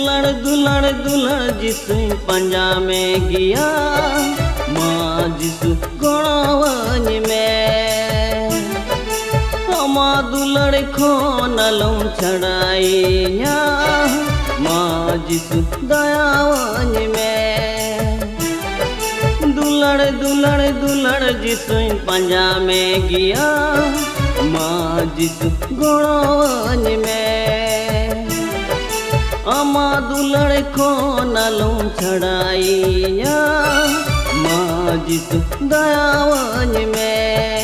दुलड़ दुलड़ दुलड़ जिसु पंजा में गया माँ जिसु गणवन में अमा दुलड़ खो नलम छड़ाई माँ जिसु दयावन में दुलड़ दुलड़ दुलड़ जिसु पंजा में गया माँ जिसु गणवन में अमा दुलड़ को नलम छड़ाई माँ जिसु दयावन में।